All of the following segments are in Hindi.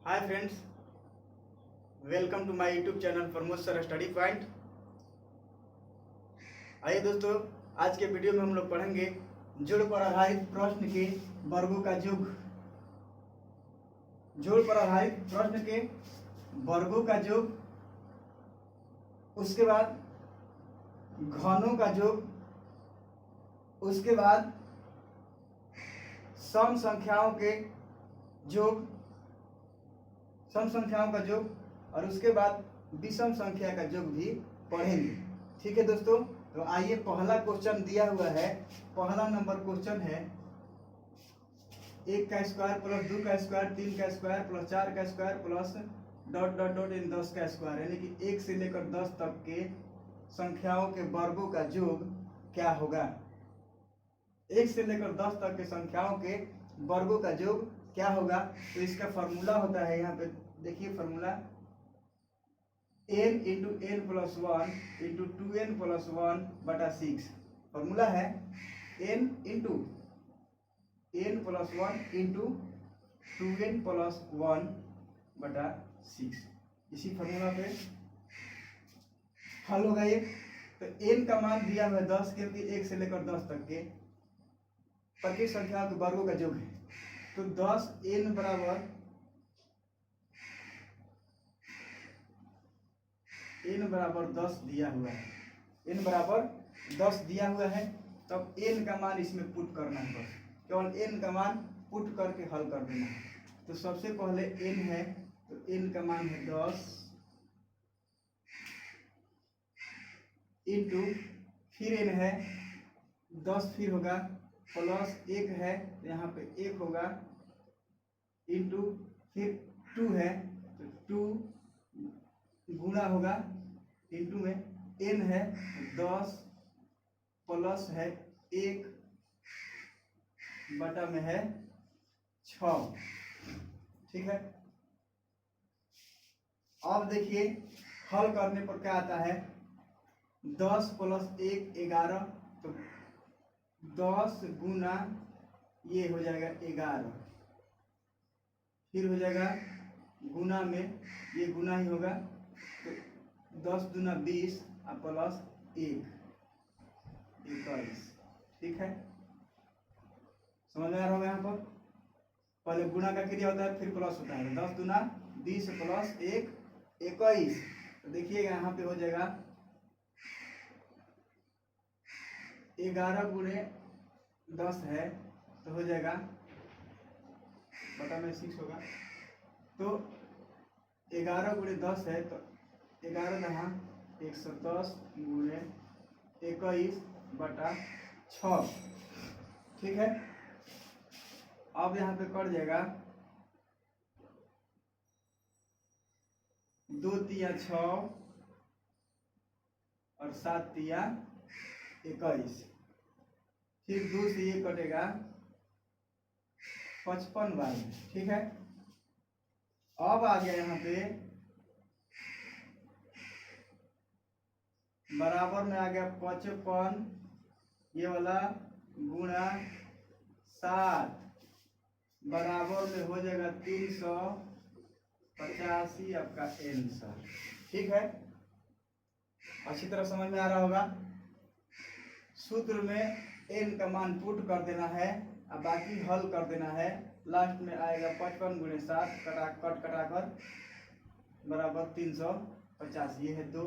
Hi friends, welcome to my YouTube channel Pramod sir study point. आइए दोस्तों, आज के वीडियो में हम लोग पढ़ेंगे जोड़ पर आधारित प्रश्न के वर्गों का योग। जोड़ पर आधारित प्रश्न के वर्गों का योग, उसके बाद घनों का योग, उसके बाद सम संख्याओं के योग, सम संख्याओं का योग, और उसके बाद विषम संख्या का योग भी पढ़ेंगे। ठीक है दोस्तों, तो आइए पहला क्वेश्चन दिया हुआ है। पहला नंबर क्वेश्चन है 1 का स्क्वायर प्लस 2 का स्क्वायर 3 का स्क्वायर प्लस 4 का square plus dot dot dot in 10 का स्क्वायर, यानी कि 1 से लेकर 10 तक के संख्याओं के वर्गों का योग क्या होगा। 1 से लेकर 10 तक के संख्याओं के वर्गों का योग क्या होगा। तो इसका फॉर्मूला होता है, यहाँ पे देखिए formula n into n plus 1 into 2n plus 1 बटा 6। फॉर्मूला है n into n plus 1 into 2n plus 1 बटा 6। इसी फॉर्मूला पे हल होगा ये। तो n का मान दिया हुआ है 10, क्योंकि 1 से लेकर 10 तक के प्रत्येक संख्या के वर्गों का योग है। तो 10 n बराबर n बराबर 10 दिया हुआ है। n बराबर 10 दिया हुआ है, तब n का मान इसमें पुट करना है। बस केवल n का मान पुट करके हल कर देना है। तो सबसे पहले n है, तो n का मान है 10 इंटू, फिर n है 10, फिर होगा प्लस 1 है, तो यहाँ पे 1 होगा, इंटू फिर 2 है, तो 2 गुणा होगा, इंटू में n है 10 प्लस है 1 बटा में है 6। ठीक है, अब देखिए हल करने पर क्या आता है। 10 प्लस 1 11, तो 10 गुना ये हो जाएगा 11, फिर हो जाएगा गुना में ये गुना ही होगा, तो 10 दूना 20 और प्लस 1 21। ठीक है, समझ में आ रहा होगा। यहाँ पर पहले गुना का क्रिया होता है, फिर प्लस होता है। 10 दूना 20 प्लस 1 21। तो देखिएगा यहाँ पे हो जाएगा 11 गुणे 10 है, तो हो जाएगा बटा में 6 होगा। तो 11 गुणे 10 है, तो 11 दहा 110 गुणे 21 बटा 6। ठीक है, अब यहाँ पे कट जाएगा 2 तिया 6 और 7 तिया 21, फिर 2 से ये कटेगा 55 बार में। ठीक है, अब आ गया यहाँ पे बराबर में आ गया 55, ये वाला गुणा 7 बराबर में हो जाएगा 385 आपका आंसर। ठीक है, अच्छी तरह समझ में आ रहा होगा। सूत्र में n का मान पुट कर देना है और बाकी हल कर देना है। लास्ट में आएगा 55 गुणे 7 कटाकर बराबर 350। ये है 2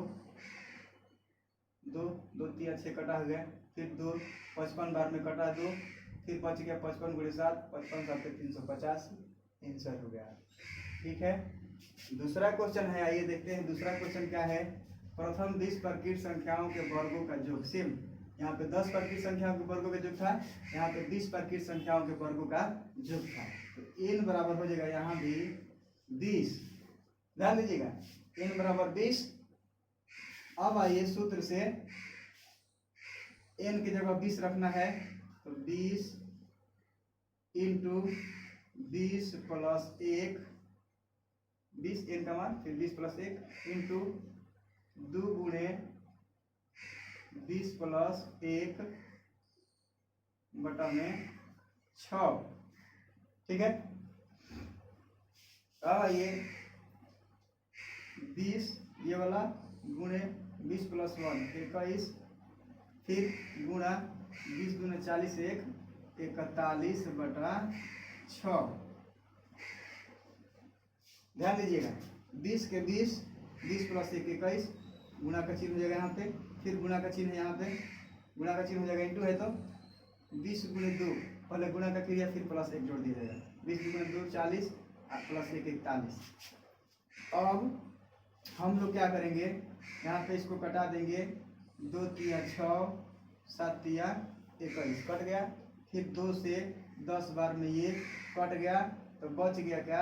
2 2 3 6 कटा गया, फिर 2 55 बार में कटा 2, फिर बच गया 55 गुणे 7 55 7 350, आंसर हो गया। ठीक है, दूसरा क्वेश्चन है, आइए देखते हैं दूसरा क्वेश्चन क्या है। प्रथम 20 प्रकृत संख्याओं के वर्गों का योग। सेम यहाँ पे 10 प्रकृत संख्याओं के वर्गों का योग था, यहाँ पे 20 प्रकृत संख्याओं के वर्गों का योग था। तो n बराबर हो जाएगा यहाँ भी 20। ध्यान दीजिएगा, n बराबर 20। अब आइए सूत्र से n की जगह 20 रखना है, तो 20 इंटू 20 प्लस 1, 20 n का मान, फिर 20 प्लस 1 इंटू 2 गुणे 20 प्लस 1 बटा में 6। ठीक है, अब आइए 20 ये वाला गुणे 20 प्लस 1 21, फिर गुणा 20 गुना 40 1 41/6। ध्यान दीजिएगा 20 के 20, 20 प्लस 1 21, गुणा का चिन्ह हो जाएगा यहाँ पे, फिर गुणा का चिन्ह है यहाँ पे, गुणा का चिन्ह हो जाएगा इंटू है तो 20 गुणे 2, पहले गुणा का क्रिया फिर प्लस 1 जोड़ दिया जाएगा, 20 गुणे 2 40 और प्लस 1 41। अब हम लोग क्या करेंगे, यहाँ पे इसको कटा देंगे, 2 तिया 6, 7 तिया 21 कट गया, फिर 2 से 10 बार में ये कट गया, तो बच गया क्या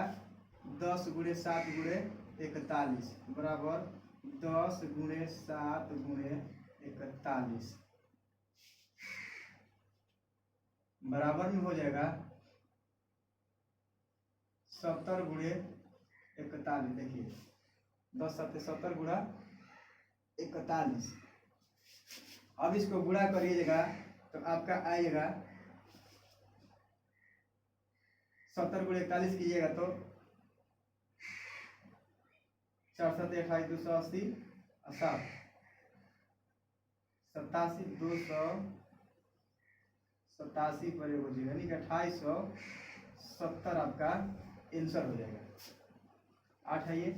10 गुणे 7 गुणे 41 बराबर 10 गुणे 7 गुणे 41 बराबर में हो जाएगा 70 गुणे 41। देखिए 10 7 70 गुणा 41। अब इसको गुणा करिएगा तो आपका आएगा 70 गुणे 41 कीजिएगा तो 4 7 28 280 और 7 87 287 पर हो जाएगा, यानी कि 2870 आपका आंसर हो जाएगा। 8 है ये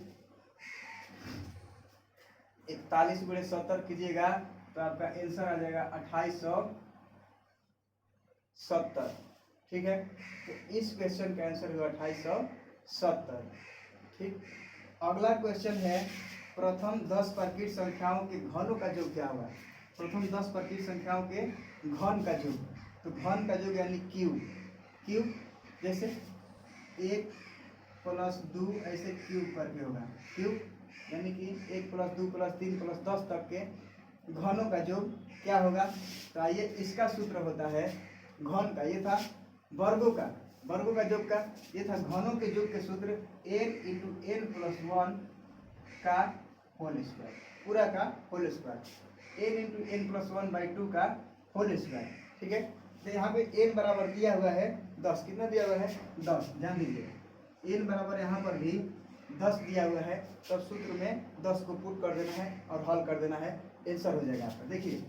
41 गुणे 70 कीजिएगा तो आपका आंसर आ जाएगा 2870। ठीक है, तो इस क्वेश्चन का आंसर हुआ 2870। ठीक, अगला क्वेश्चन है प्रथम 10 प्राकृत संख्याओं के घनों का योग क्या हुआ। प्रथम 10 प्राकृत संख्याओं के घन का योग, तो घन का योग यानी क्यूब, क्यूब जैसे 1 प्लस 2 ऐसे क्यूब करके होगा, क्यूब यानी कि 1 प्लस 2 प्लस 3 प्लस 10 तक के घनों का योग क्या होगा। तो आइए इसका सूत्र होता है घन का, ये था वर्गों का योग का, ये था घनों के योग के सूत्र n इंटू n प्लस 1 का होल स्क्वायर, पूरा का whole square, n into n plus 1/2 का होल स्क्वायर। ठीक है, तो यहाँ पे n बराबर दिया हुआ है 10, कितना दिया हुआ है 10, ध्यान दीजिए n बराबर यहाँ पर भी 10 दिया हुआ है, तब सूत्र में 10 को पुट कर देना है और हल कर देना है, आंसर हो जाएगा आपका। देखिए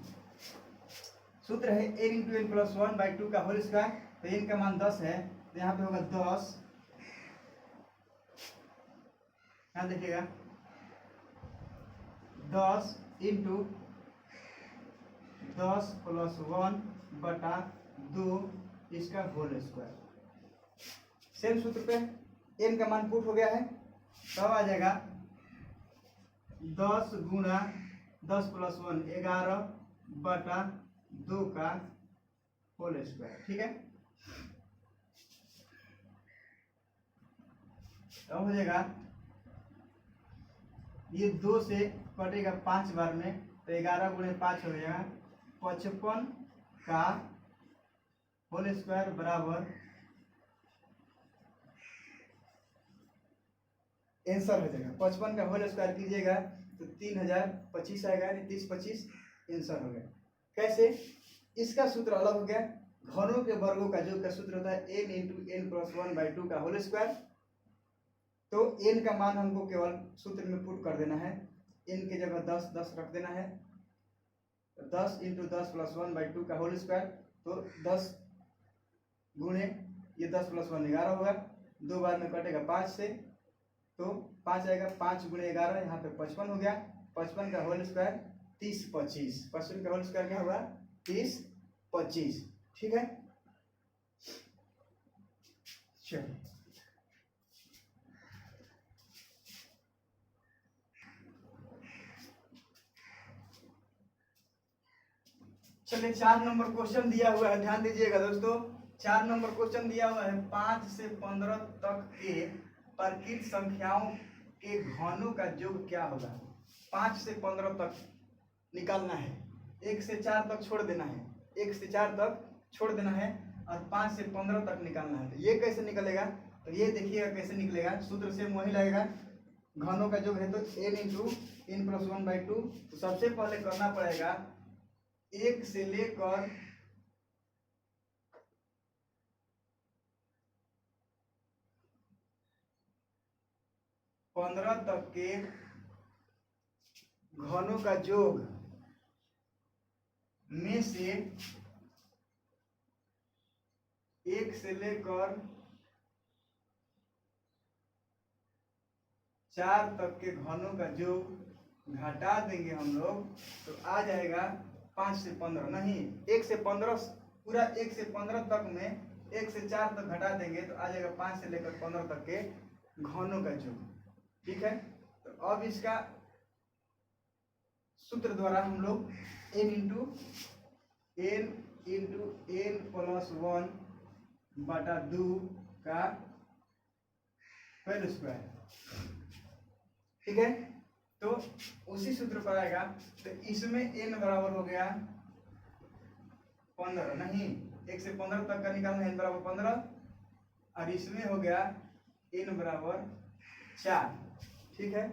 सूत्र है n इंटू n प्लस 1/2 का होल स्क्वायर, तो n का मान 10 है, तो यहाँ पे होगा 10, यहाँ देखिएगा 10 इंटू 10 प्लस 1/2 इसका होल स्क्वायर। सेम सूत्र पे n का मान पुट हो गया है, तब आ जाएगा 10 गुणा 10 प्लस 1 11/2 का होल स्क्वायर। ठीक है, अब हो जाएगा ये 2 से कटेगा 5 बार में, तो 11 गुणे 5 हो जाएगा 55 का होल स्क्वायर बराबर आंसर हो जाएगा। 55 का होल स्क्वायर कीजिएगा तो 3025 आएगा, यानी 30 25 आंसर हो गया। कैसे, इसका सूत्र अलग हो गया, घनों के वर्गों का योग का सूत्र होता है n इंटू n प्लस 1/2 का होल स्क्वायर। तो n का मान हमको केवल सूत्र में पुट कर देना है, n की जगह 10 10 रख देना है, 10 इंटू 10 प्लस 1/2 का होल स्क्वायर, तो 10 गुणे ये 10 प्लस 1 11 होगा, 2 बार में कटेगा 5 से, तो 5 आएगा, 5 गुणे 11 यहाँ पे 55 हो गया, 55 का होल स्क्वायर 30 25, 55 का होल स्क्वायर क्या हुआ 30 25। ठीक है, चलिए चलिए 4 नंबर क्वेश्चन दिया हुआ है, ध्यान दीजिएगा दोस्तों। 4 नंबर क्वेश्चन दिया हुआ है 5 से 15 तक के प्राकृत संख्याओं के घनों का योग क्या होगा। 5 से 15 तक निकालना है, 1 से 4 तक छोड़ देना है, 1 से 4 तक छोड़ देना है और 5 से 15 तक निकालना है। तो ये कैसे निकलेगा, तो ये देखिएगा कैसे निकलेगा, सूत्र से वही लगेगा, घनों का योग है तो n इंटू n प्लस 1/2। तो सबसे पहले करना पड़ेगा 1 से लेकर 1 15 तक के घनों का योग में से 1 से लेकर 4 तक के घनों का योग घटा देंगे हम लोग तो आ जाएगा 5 से 15, नहीं 1 से 15, पूरा 1 से 15 तक में 1 से 4 तक घटा देंगे तो आ जाएगा 5 से लेकर 15 तक के घनों का योग। ठीक है, तो अब इसका सूत्र द्वारा हम लोग n इंटू n प्लस 1 बटा 2 का होल स्क्वायर। ठीक है, तो उसी सूत्र पर आएगा। तो इसमें n बराबर हो गया 15, नहीं 1 से 15 तक का निकालना है, n बराबर 15, और इसमें हो गया n बराबर 4। ठीक है,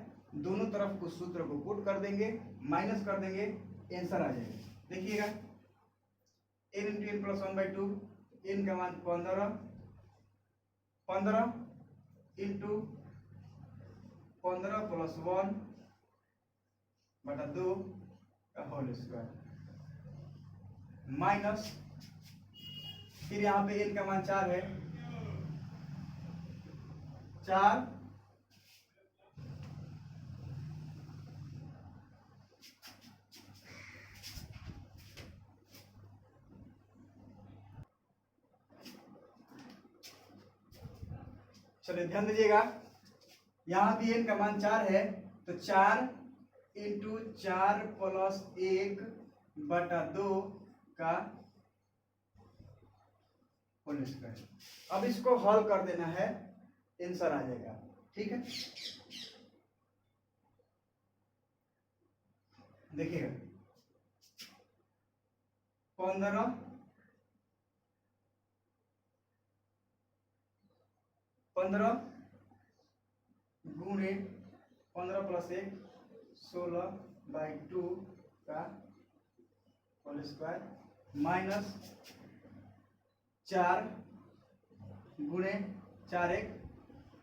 दोनों तरफ उस सूत्र को पुट कर देंगे, माइनस कर देंगे, आंसर आ जाएगा। देखिएगा n into n plus 1/2, n का मान 15 इंटू 15 प्लस 1 बटा 2 का होल स्क्वायर, माइनस फिर यहाँ पे n का मान 4 है, 4 चलिए ध्यान दीजिएगा, यहाँ भी n का मान 4 है तो 4 इंटू 4 प्लस 1 बटा 2 का होल स्क्वायर। अब इसको हल कर देना है, आंसर आ जाएगा। ठीक है, देखिएगा 15 गुणे 15 प्लस 1 16/2 का होल स्क्वायर, माइनस 4 गुणे 4 1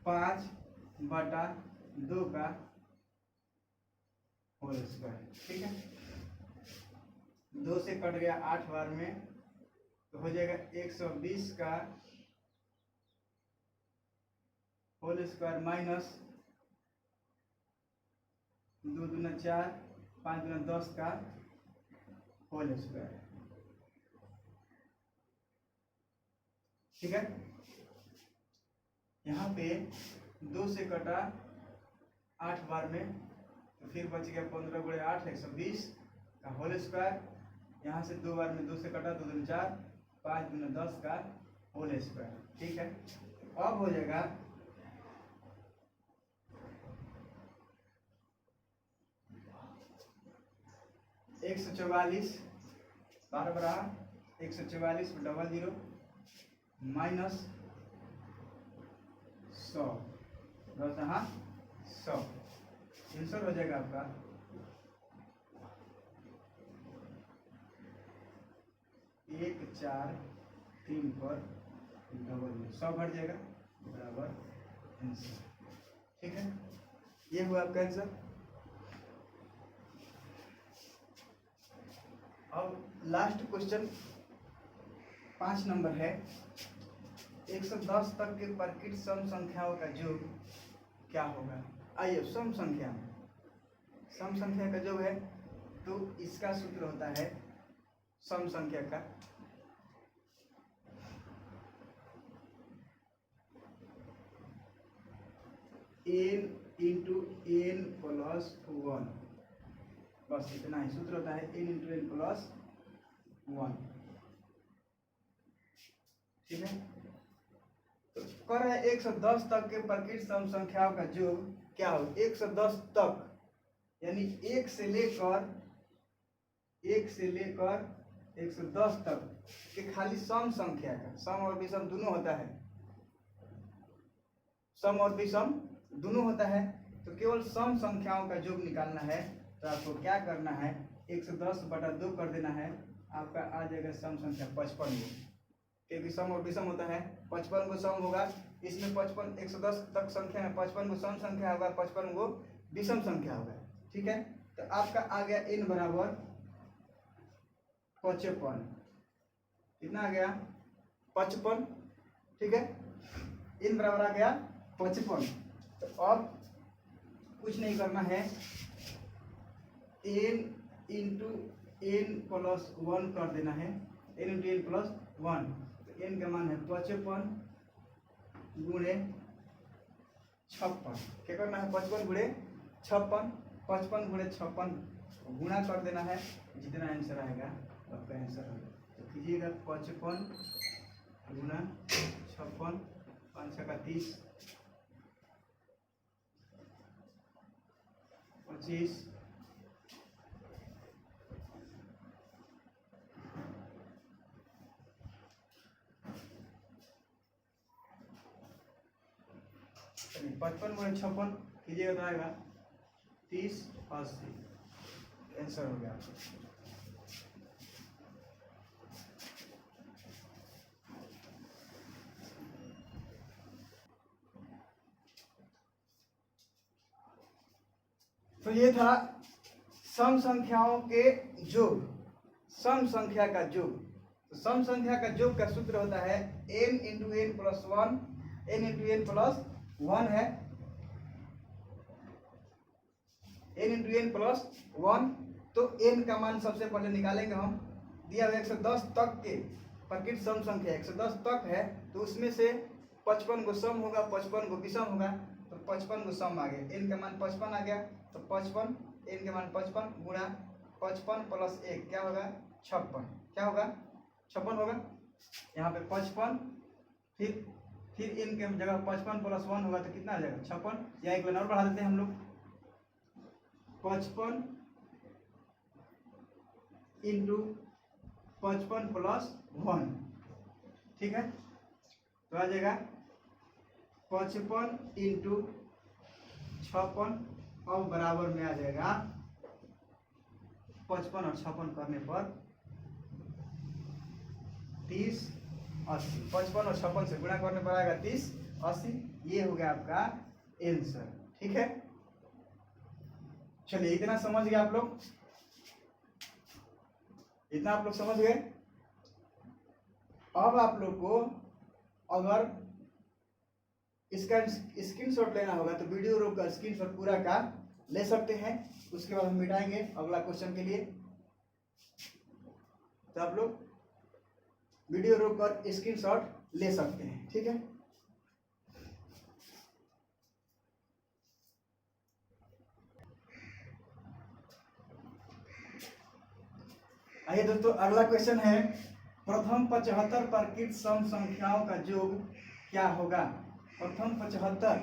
5 बटा 2 का होल स्क्वायर। ठीक है, 2 से कट गया 8 बार में तो हो जाएगा 120 का होल स्क्वायर, माइनस 2 दूना 4 5 दूना 10 का होल स्क्वायर। ठीक है, यहाँ पे 2 से कटा 8 बार में तो फिर बच गया 15 गुणे 8 120 का होल स्क्वायर। यहाँ से 2 बार में 2 से कटा 2 दूना 4 5 दूना 10 का होल स्क्वायर। ठीक है, अब हो जाएगा 144 12 बराबर 144 डबल 0 माइनस 100 100 आंसर हो जाएगा आपका 1 4 3 पर डबल 100 घट जाएगा बराबर आंसर। ठीक है, ये हुआ आपका आंसर। अब लास्ट क्वेश्चन 5 नंबर है, 110 तक के प्रकृत सम संख्याओं का योग क्या होगा। आइए सम संख्या का योग है तो इसका सूत्र होता है सम संख्या का n इंटू n प्लस 1, बस इतना ही सूत्र होता है, n इंटू n प्लस 1। ठीक है, तो कर रहा है 110 तक के प्रकृत सम संख्याओं का योग क्या हो। 110 तक यानी 1 से लेकर 110 तक के खाली सम संख्या का, सम और विषम दोनों होता है, सम और विषम दोनों होता है, तो केवल सम संख्याओं का योग निकालना है। तो आपको क्या करना है, 110 बटा 2 कर देना है, आपका आ जाएगा सम संख्या 55। क्योंकि सम और विषम होता है। 55 को सम होगा, इसमें 55 110 तक संख्या है, 55 को सम संख्या होगा, 55 को विषम संख्या होगा। ठीक है, तो आपका आ गया n बराबर 55। कितना आ गया? 55। ठीक है, n बराबर आ गया 55। तो अब कुछ नहीं करना है, n इंटू n प्लस 1 कर देना है, n इंटू n प्लस 1। तो n का मान है 55 गुणे 56। क्या करना है? 55 गुणे 56, 55 गुणे 56 गुणा कर देना है, जितना आंसर आएगा आपका आंसर होगा। तो कीजिएगा 55 गुना 56, 5 का 30, 25, 55 गुणे 56 कीजिएगा तो आएगा 30, 80। आंसर हो गया। तो ये था सम संख्याओं के योग, सम संख्या का योग। तो सम संख्या का योग का सूत्र होता है n into n plus 1, n into n plus 1 है, n इंटू एन प्लस 1। तो n का मान सबसे पहले निकालेंगे हम। दिया हुआ 110 तक के प्रकृत सम संख्या 110 तक है, तो उसमें से 55 को सम होगा, 55 को विषम होगा, तो 55 को सम आ गया, n का मान 55 आ गया। तो 55, n का मान 55 गुणा 55 प्लस 1 क्या होगा? 56। क्या होगा? 56 होगा। यहाँ पे 55, फिर n के जगह 55 प्लस 1 होगा तो कितना आ जाएगा? 56। या एक नंबर बढ़ा देते हैं हम लोग, 55 इंटू 55 प्लस 1। ठीक है, तो आ जाएगा 55 इंटू 56, अब बराबर में आ जाएगा 55 और 56 करने पर 30, 80। 55 और 56 से गुणा करने पर आएगा 30, 80। ये हो गया आपका आंसर। ठीक है, चलिए इतना समझ गए आप लोग, इतना आप लोग समझ गए। अब आप लोग को अगर इसका स्क्रीनशॉट लेना होगा तो वीडियो रोक कर स्क्रीनशॉट पूरा का ले सकते हैं, उसके बाद हम मिटाएंगे अगला क्वेश्चन के लिए। तो आप लोग वीडियो रोक कर स्क्रीनशॉट ले सकते हैं। ठीक है, आइए दोस्तों, अगला क्वेश्चन है प्रथम 75 प्रकृत सम संख्याओं का योग क्या होगा? प्रथम 75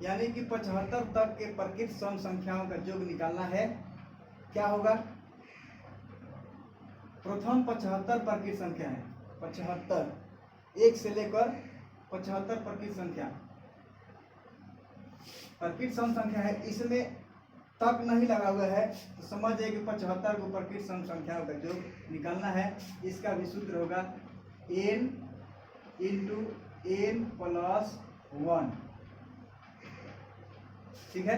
यानी कि 75 तक के प्रकृत सम संख्याओं का योग निकालना है। क्या होगा? प्रथम 75 प्रकृत संख्या है, 75 1 से लेकर 75 प्रकृत संख्या प्रकृत सम संख्या है, इसमें तक नहीं लगा हुआ है, तो समझ जाइए कि 75 को प्रकृत सम संख्याओं का योग निकालना है। इसका भी सूत्र होगा n इंटू n प्लस 1। ठीक है,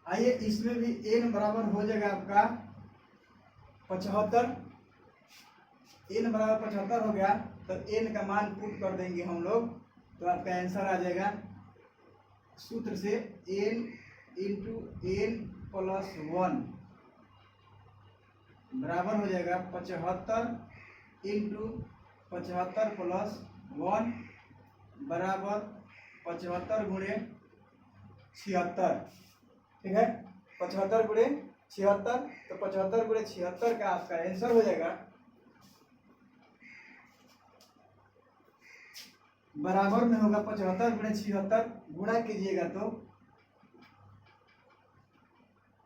आइए इसमें भी n बराबर हो जाएगा आपका 75। n बराबर 75 हो गया, तो n का मान पुट कर देंगे हम लोग, तो आपका आंसर आ जाएगा सूत्र से n इंटू n प्लस 1 बराबर हो जाएगा 75 इंटू 75 प्लस 1 बराबर 75 गुणे 76। ठीक है, 75 गुणे 76, तो 75 गुणे 76 का आपका आंसर हो जाएगा बराबर में होगा 75 गुणे 76, गुणा कीजिएगा तो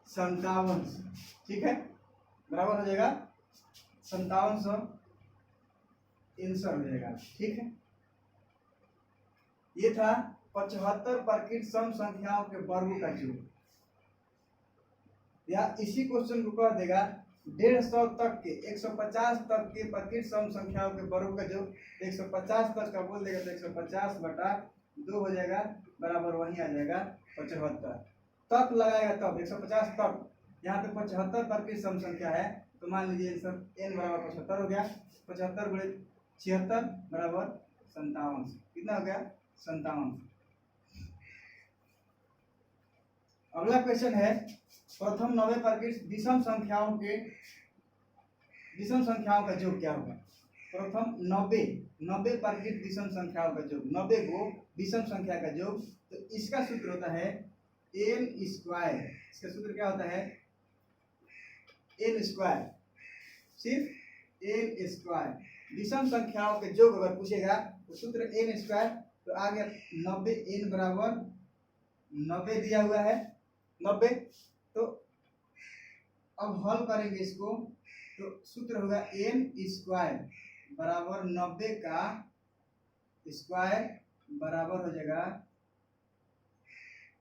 57। ठीक है, बराबर हो जाएगा 5700 आंसर हो जाएगा। ठीक है, ये था 75 प्रकृत सम संख्याओं के वर्गों का योग। या इसी क्वेश्चन को कह देगा 150 तक के 150 तक के प्रकृत सम संख्याओं के वर्गों का योग। 150 तक का बोल देगा तो 150 बटा 2 हो जाएगा, बराबर वहीं आ जाएगा 75। तक लगाएगा तब 150 तक, यहाँ पे 75 प्रकृत सम संख्या है तो मान लीजिए सब n बराबर 75 हो गया। 75 गुणे 76 बराबर 57। कितना हो गया? 57। अगला क्वेश्चन है प्रथम 90 प्रकृत विषम संख्याओं का योग क्या होगा? प्रथम 90 प्रकृत विषम संख्याओं का योग, 90 को विषम संख्या का योग। तो इसका सूत्र होता है n स्क्वायर। इसका सूत्र क्या होता है? n स्क्वायर, सिर्फ n स्क्वायर। विषम संख्याओं के योग अगर पूछेगा तो सूत्र n स्क्वायर। तो आ गया 90, n बराबर 90 दिया हुआ है 90। तो अब हल करेंगे इसको तो सूत्र होगा n स्क्वायर बराबर 90 का स्क्वायर बराबर हो जाएगा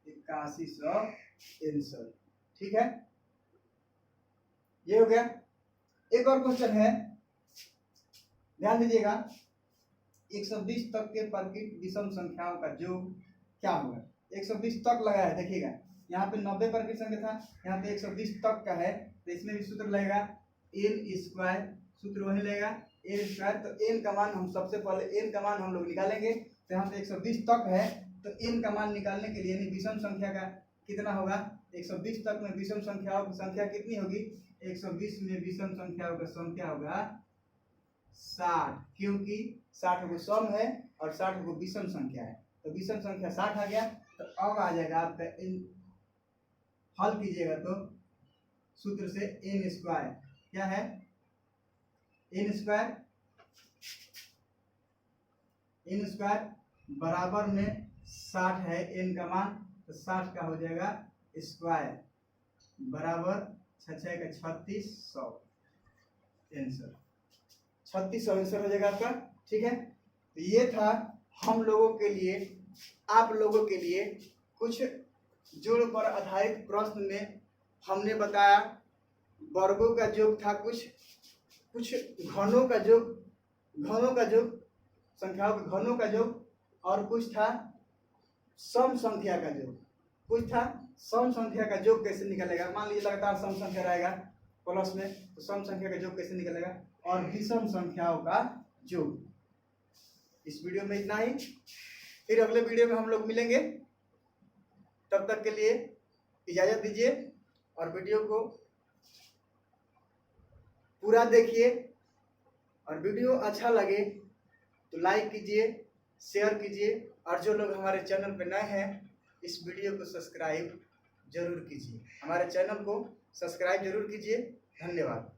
8160। ठीक है, ये हो गया। एक और क्वेश्चन है, ध्यान दीजिएगा। 120 तक के प्रकृत विषम संख्याओं का योग क्या होगा? 120 तक लगा है, देखिएगा यहाँ पे 90 प्रकृत संख्या था, यहाँ पे 120 तक का है तो इसमें भी सूत्र लगेगा n स्क्वायर। सूत्र वही लगेगा n स्क्वायर। तो n का मान हम सबसे पहले n का मान हम लोग निकालेंगे। तो यहाँ पे 120 तक है तो n का मान निकालने के लिए यानी विषम संख्या का कितना होगा? 120 तक में विषम संख्याओं की संख्या कितनी होगी? 120 में विषम संख्याओं का संख्या होगा 60, क्योंकि 60 को सम है और 60 को विषम संख्या है। तो विषम संख्या 60 आ गया। तो अब आ जाएगा आपका n, हल कीजिएगा तो सूत्र से n स्क्वायर क्या है? n स्क्वायर बराबर में 60 है n का मान, तो 60 का हो जाएगा स्क्वायर बराबर 6 का 3600 आंसर। 3600 आंसर हो जाएगा आपका। ठीक है, तो ये था हम लोगों के लिए, आप लोगों के लिए कुछ जोड़ पर आधारित प्रश्न में हमने बताया वर्गों का योग था, कुछ घनों का योग, संख्याओं के घनों का योग, और कुछ था सम संख्या का योग। कुछ था सम संख्या का योग कैसे निकलेगा। मान लीजिए लगातार सम संख्या रहेगा प्लस में, तो सम संख्या का योग कैसे निकलेगा, और विषम संख्याओं का योग। इस वीडियो में इतना ही, फिर अगले वीडियो में हम लोग मिलेंगे। तब तक के लिए इजाजत दीजिए और वीडियो को पूरा देखिए, और वीडियो अच्छा लगे तो लाइक कीजिए, शेयर कीजिए, और जो लोग हमारे चैनल पर नए हैं इस वीडियो को सब्सक्राइब जरूर कीजिए। हमारे चैनल को सब्सक्राइब जरूर कीजिए। धन्यवाद।